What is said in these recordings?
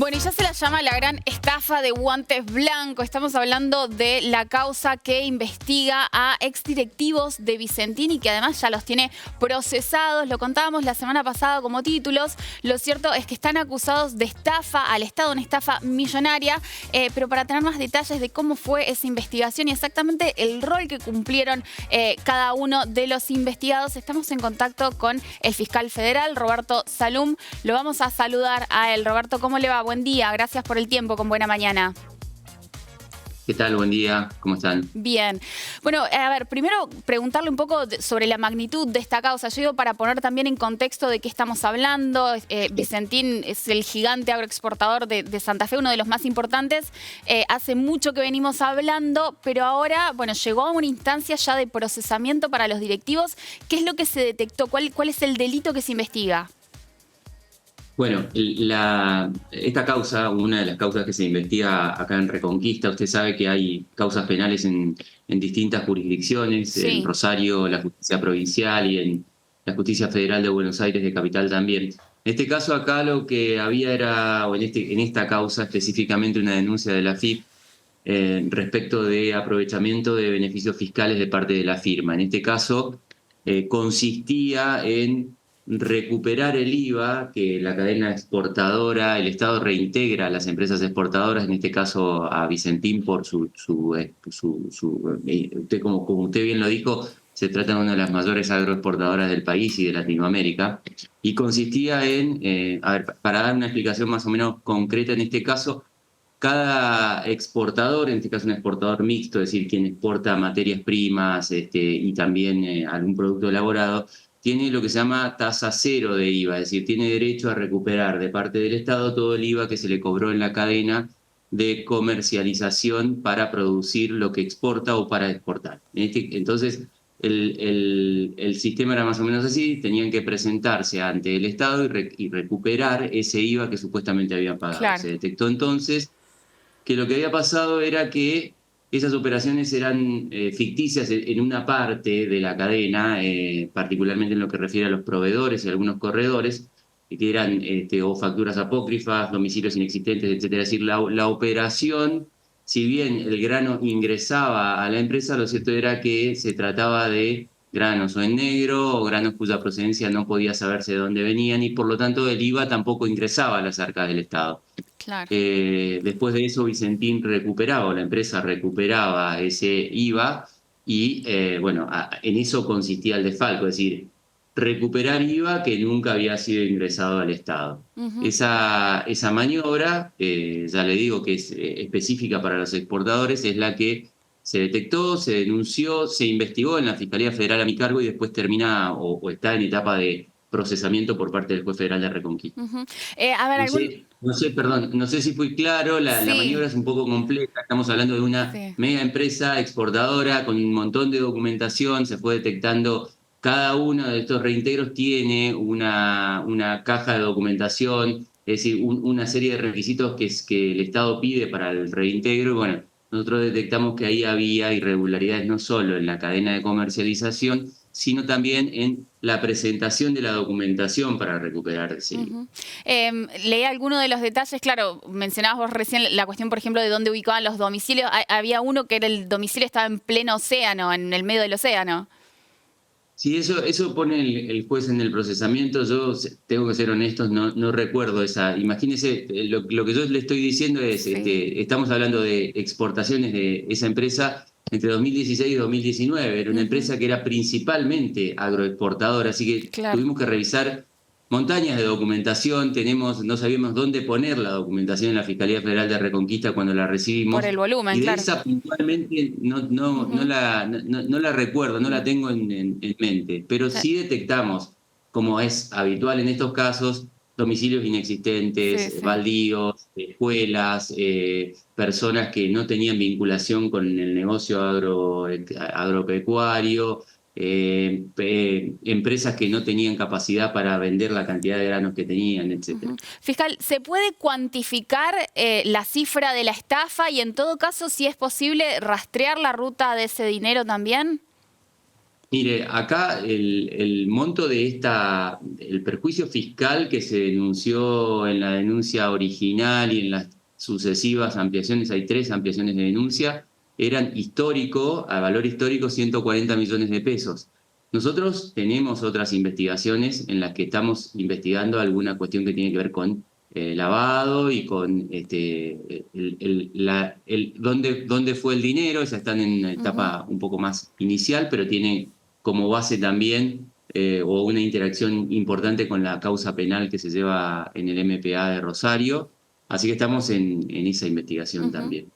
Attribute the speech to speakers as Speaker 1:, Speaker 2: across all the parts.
Speaker 1: Bueno, y ya se la llama la gran estafa de guantes blancos. Estamos hablando de la causa que investiga a exdirectivos de Vicentín y que además ya los tiene procesados. Lo contábamos la semana pasada como títulos. Lo cierto es que están acusados de estafa al Estado, una estafa millonaria. Pero para tener más detalles de cómo fue esa investigación y exactamente el rol que cumplieron cada uno de los investigados, estamos en contacto con el fiscal federal, Roberto Salum. Lo vamos a saludar a él. Roberto, ¿cómo le va? Buen día, gracias por el tiempo, con buena mañana.
Speaker 2: ¿Qué tal? Buen día, ¿cómo están?
Speaker 1: Bien. Bueno, a ver, primero preguntarle un poco sobre la magnitud de esta causa. Yo digo para poner también en contexto de qué estamos hablando. Vicentín es el gigante agroexportador de Santa Fe, uno de los más importantes. Hace mucho que venimos hablando, pero ahora, bueno, llegó a una instancia ya de procesamiento para los directivos. ¿Qué es lo que se detectó? ¿Cuál es el delito que se investiga?
Speaker 2: Bueno, esta causa, una de las causas que se investiga acá en Reconquista, usted sabe que hay causas penales en distintas jurisdicciones,
Speaker 1: Sí.
Speaker 2: en Rosario, la justicia provincial y en la justicia federal de Buenos Aires de Capital también. En este caso acá lo que había era, o en esta causa específicamente, una denuncia de la AFIP respecto de aprovechamiento de beneficios fiscales de parte de la firma. En este caso consistía en recuperar el IVA que la cadena exportadora, el Estado reintegra a las empresas exportadoras, en este caso a Vicentín por usted como usted bien lo dijo, se trata de una de las mayores agroexportadoras del país y de Latinoamérica, y consistía en, a ver, para dar una explicación más o menos concreta en este caso, cada exportador, en este caso un exportador mixto, es decir, quien exporta materias primas y también algún producto elaborado, tiene lo que se llama tasa cero de IVA, es decir, tiene derecho a recuperar de parte del Estado todo el IVA que se le cobró en la cadena de comercialización para producir lo que exporta o para exportar. Entonces, el sistema era más o menos así, tenían que presentarse ante el Estado y recuperar ese IVA que supuestamente habían pagado.
Speaker 1: Claro.
Speaker 2: Se detectó entonces que lo que había pasado era que esas operaciones eran ficticias en una parte de la cadena, particularmente en lo que refiere a los proveedores y algunos corredores, que eran o facturas apócrifas, domicilios inexistentes, etcétera. Es decir, la operación, si bien el grano ingresaba a la empresa, lo cierto era que se trataba de granos o en negro o granos cuya procedencia no podía saberse de dónde venían y por lo tanto el IVA tampoco ingresaba a las arcas del Estado.
Speaker 1: Claro.
Speaker 2: Después de eso, Vicentín recuperaba, o la empresa recuperaba ese IVA y, bueno, en eso consistía el desfalco, es decir, recuperar IVA que nunca había sido ingresado al Estado. Esa maniobra, ya le digo que es específica para los exportadores, es la que se detectó, se denunció, se investigó en la Fiscalía Federal a mi cargo y después termina o está en etapa de procesamiento por parte del juez federal de Reconquista.
Speaker 1: A ver,
Speaker 2: Perdón, no sé si fui claro, la
Speaker 1: Sí,
Speaker 2: maniobra es un poco compleja, estamos hablando de una
Speaker 1: sí.
Speaker 2: mega empresa exportadora con un montón de documentación, se fue detectando, cada uno de estos reintegros tiene una caja de documentación, es decir, una serie de requisitos que el Estado pide para el reintegro, y bueno, nosotros detectamos que ahí había irregularidades no solo en la cadena de comercialización, sino también en la presentación de la documentación para recuperar ese IVA.
Speaker 1: Leí algunos de los detalles, claro, mencionabas vos recién la cuestión, por ejemplo, de dónde ubicaban los domicilios. Había uno que era el domicilio estaba en pleno océano, en el medio del océano.
Speaker 2: Sí, eso pone el juez en el procesamiento. Yo tengo que ser honesto, no recuerdo esa. Imagínese, lo que yo le estoy diciendo es,
Speaker 1: Sí,
Speaker 2: estamos hablando de exportaciones de esa empresa entre 2016 y 2019. Era una empresa que era principalmente agroexportadora, así que
Speaker 1: claro.
Speaker 2: tuvimos que revisar montañas de documentación. No sabíamos dónde poner la documentación en la Fiscalía Federal de Reconquista cuando la
Speaker 1: Por
Speaker 2: recibimos.
Speaker 1: el volumen,
Speaker 2: Y de
Speaker 1: claro.
Speaker 2: esa puntualmente no la recuerdo, no la tengo en mente, pero
Speaker 1: Claro.
Speaker 2: sí detectamos, como es habitual en estos casos, domicilios
Speaker 1: Sí,
Speaker 2: inexistentes,
Speaker 1: sí.
Speaker 2: baldíos, escuelas, personas que no tenían vinculación con el negocio agropecuario, empresas que no tenían capacidad para vender la cantidad de granos que tenían, etcétera.
Speaker 1: Fiscal, ¿se puede cuantificar la cifra de la estafa y en todo caso, si es posible, rastrear la ruta de ese dinero también?
Speaker 2: Mire, acá el monto el perjuicio fiscal que se denunció en la denuncia original y en las sucesivas ampliaciones, hay 3 ampliaciones de denuncia, eran a valor histórico, 140 millones de pesos. Nosotros tenemos otras investigaciones en las que estamos investigando alguna cuestión que tiene que ver con lavado y con dónde fue el dinero. Ya están en una etapa un poco más inicial, pero tiene como base también o una interacción importante con la causa penal que se lleva en el MPA de Rosario. Así que estamos en esa investigación también.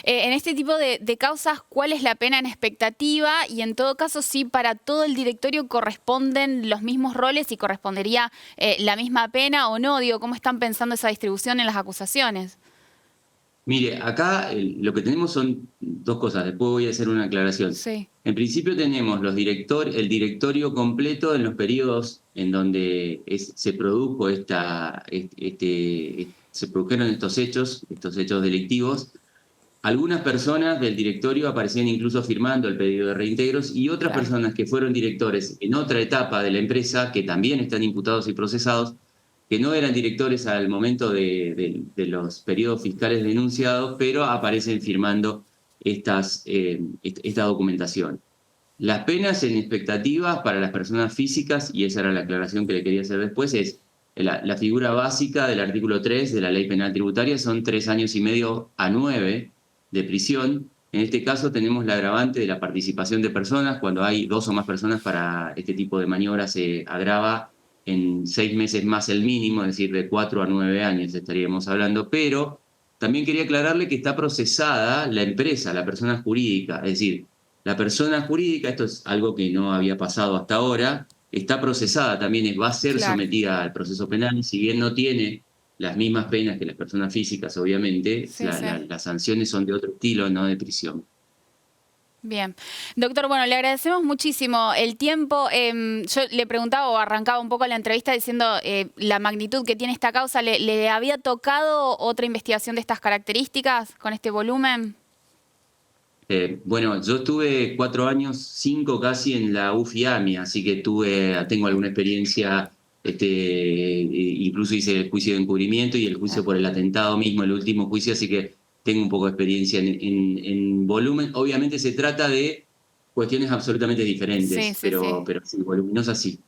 Speaker 1: En este tipo de causas, ¿cuál es la pena en expectativa? Y en todo caso, si para todo el directorio corresponden los mismos roles y correspondería la misma pena o no. Digo, ¿cómo están pensando esa distribución en las acusaciones?
Speaker 2: Mire, acá lo que tenemos son 2 cosas, después voy a hacer una aclaración.
Speaker 1: Sí.
Speaker 2: En principio tenemos el directorio completo en los periodos en donde se produjeron estos hechos delictivos. Algunas personas del directorio aparecían incluso firmando el pedido de reintegros y otras personas que fueron directores en otra etapa de la empresa, que también están imputados y procesados, que no eran directores al momento de los periodos fiscales denunciados, pero aparecen firmando esta documentación. Las penas en expectativas para las personas físicas, y esa era la aclaración que le quería hacer después, es la figura básica del artículo 3 de la Ley Penal Tributaria, son 3 años y medio a 9 de prisión. En este caso tenemos la agravante de la participación de personas. Cuando hay 2 o más personas para este tipo de maniobras se agrava en 6 meses más el mínimo, es decir, de 4 a 9 años estaríamos hablando, pero también quería aclararle que está procesada la empresa, la persona jurídica, es decir, la persona jurídica, esto es algo que no había pasado hasta ahora, está procesada también, va a ser sometida al proceso penal, si bien no tiene las mismas penas que las personas físicas, obviamente, las sanciones son de otro estilo, no de prisión.
Speaker 1: Bien. Doctor, bueno, le agradecemos muchísimo el tiempo. Yo le preguntaba o arrancaba un poco la entrevista diciendo la magnitud que tiene esta causa. ¿Le había tocado otra investigación de estas características con este volumen?
Speaker 2: Bueno, yo estuve 4 años, 5 casi en la UFIAMI, así que tengo alguna experiencia, incluso hice el juicio de encubrimiento y el juicio por el atentado mismo, el último juicio, así que tengo un poco de experiencia en volumen. Obviamente se trata de cuestiones absolutamente diferentes, pero sí, voluminosas sí.